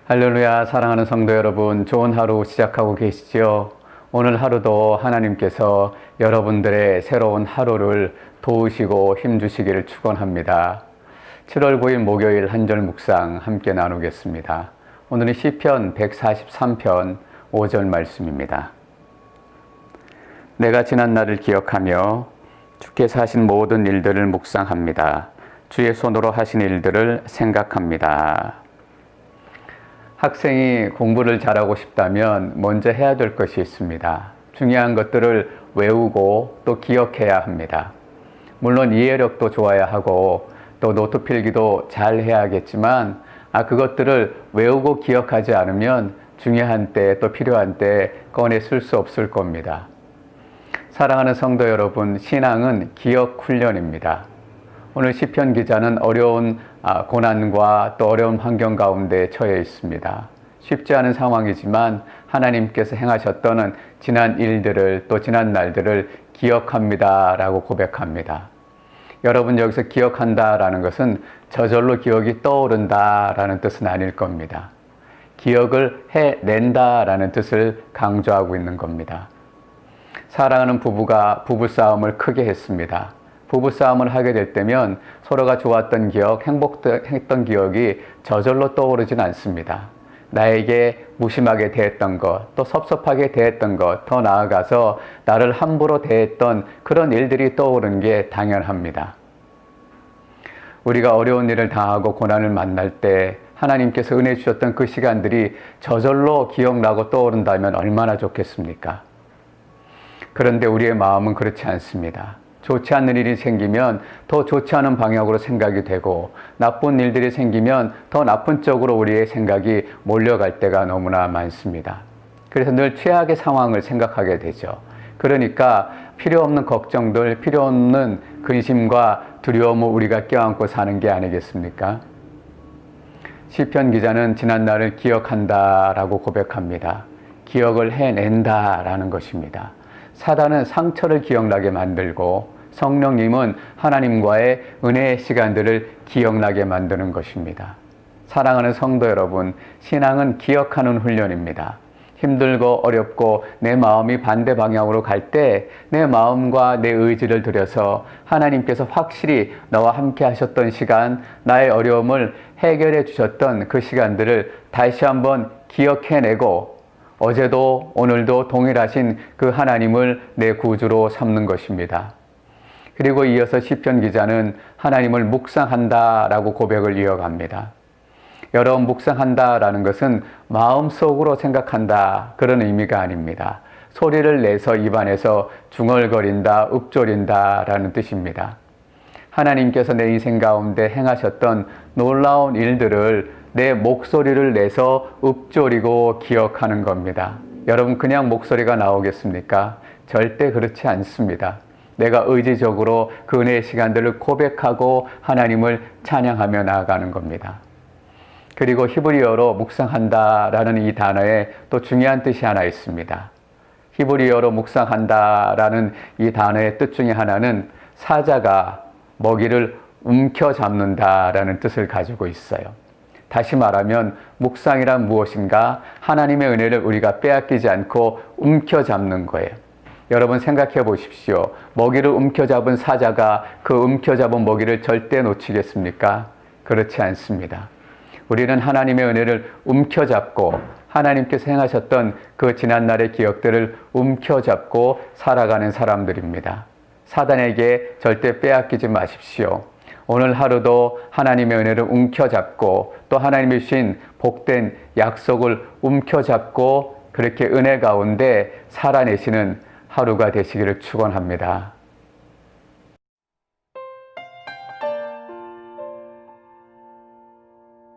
할렐루야, 사랑하는 성도 여러분, 좋은 하루 시작하고 계시죠? 오늘 하루도 하나님께서 여러분들의 새로운 하루를 도우시고 힘주시기를 축원합니다. 7월 9일 목요일 한절 묵상 함께 나누겠습니다. 오늘은 시편 143편 5절 말씀입니다. 내가 지난 날을 기억하며 주께서 하신 모든 일들을 묵상합니다. 주의 손으로 하신 일들을 생각합니다. 학생이 공부를 잘하고 싶다면 먼저 해야 될 것이 있습니다. 중요한 것들을 외우고 또 기억해야 합니다. 물론 이해력도 좋아야 하고 또 노트 필기도 잘 해야겠지만 그것들을 외우고 기억하지 않으면 중요한 때 또 필요한 때 꺼내 쓸 수 없을 겁니다. 사랑하는 성도 여러분, 신앙은 기억 훈련입니다. 오늘 시편 기자는 어려운 고난과 또 어려운 환경 가운데 처해 있습니다. 쉽지 않은 상황이지만 하나님께서 행하셨던 지난 일들을 또 지난 날들을 기억합니다 라고 고백합니다. 여러분, 여기서 기억한다라는 것은 저절로 기억이 떠오른다라는 뜻은 아닐 겁니다. 기억을 해낸다라는 뜻을 강조하고 있는 겁니다. 사랑하는 부부가 부부싸움을 크게 했습니다. 부부싸움을 하게 될 때면 서로가 좋았던 기억, 행복했던 기억이 저절로 떠오르진 않습니다. 나에게 무심하게 대했던 것, 또 섭섭하게 대했던 것, 더 나아가서 나를 함부로 대했던 그런 일들이 떠오르는 게 당연합니다. 우리가 어려운 일을 당하고 고난을 만날 때 하나님께서 은혜 주셨던 그 시간들이 저절로 기억나고 떠오른다면 얼마나 좋겠습니까? 그런데 우리의 마음은 그렇지 않습니다. 좋지 않는 일이 생기면 더 좋지 않은 방향으로 생각이 되고 나쁜 일들이 생기면 더 나쁜 쪽으로 우리의 생각이 몰려갈 때가 너무나 많습니다. 그래서 늘 최악의 상황을 생각하게 되죠. 그러니까 필요 없는 걱정들, 필요 없는 근심과 두려움을 우리가 껴안고 사는 게 아니겠습니까? 시편 기자는 지난 날을 기억한다라고 고백합니다. 기억을 해낸다라는 것입니다. 사단은 상처를 기억나게 만들고 성령님은 하나님과의 은혜의 시간들을 기억나게 만드는 것입니다. 사랑하는 성도 여러분, 신앙은 기억하는 훈련입니다. 힘들고 어렵고 내 마음이 반대 방향으로 갈 때 내 마음과 내 의지를 들여서 하나님께서 확실히 나와 함께 하셨던 시간, 나의 어려움을 해결해 주셨던 그 시간들을 다시 한번 기억해내고 어제도 오늘도 동일하신 그 하나님을 내 구주로 삼는 것입니다. 그리고 이어서 시편 기자는 하나님을 묵상한다라고 고백을 이어갑니다. 여러분, 묵상한다라는 것은 마음속으로 생각한다 그런 의미가 아닙니다. 소리를 내서 입안에서 중얼거린다, 읊조린다라는 뜻입니다. 하나님께서 내 인생 가운데 행하셨던 놀라운 일들을 내 목소리를 내서 읊조리고 기억하는 겁니다. 여러분, 그냥 목소리가 나오겠습니까? 절대 그렇지 않습니다. 내가 의지적으로 그 은혜의 시간들을 고백하고 하나님을 찬양하며 나아가는 겁니다. 그리고 히브리어로 묵상한다라는 이 단어에 또 중요한 뜻이 하나 있습니다. 히브리어로 묵상한다라는 이 단어의 뜻 중에 하나는 사자가 먹이를 움켜잡는다라는 뜻을 가지고 있어요. 다시 말하면 묵상이란 무엇인가? 하나님의 은혜를 우리가 빼앗기지 않고 움켜잡는 거예요. 여러분, 생각해 보십시오. 먹이를 움켜잡은 사자가 그 움켜잡은 먹이를 절대 놓치겠습니까? 그렇지 않습니다. 우리는 하나님의 은혜를 움켜잡고 하나님께서 행하셨던 그 지난날의 기억들을 움켜잡고 살아가는 사람들입니다. 사단에게 절대 빼앗기지 마십시오. 오늘 하루도 하나님의 은혜를 움켜잡고 또 하나님이 주신 복된 약속을 움켜잡고 그렇게 은혜 가운데 살아내시는 하루가 되시기를 축원합니다.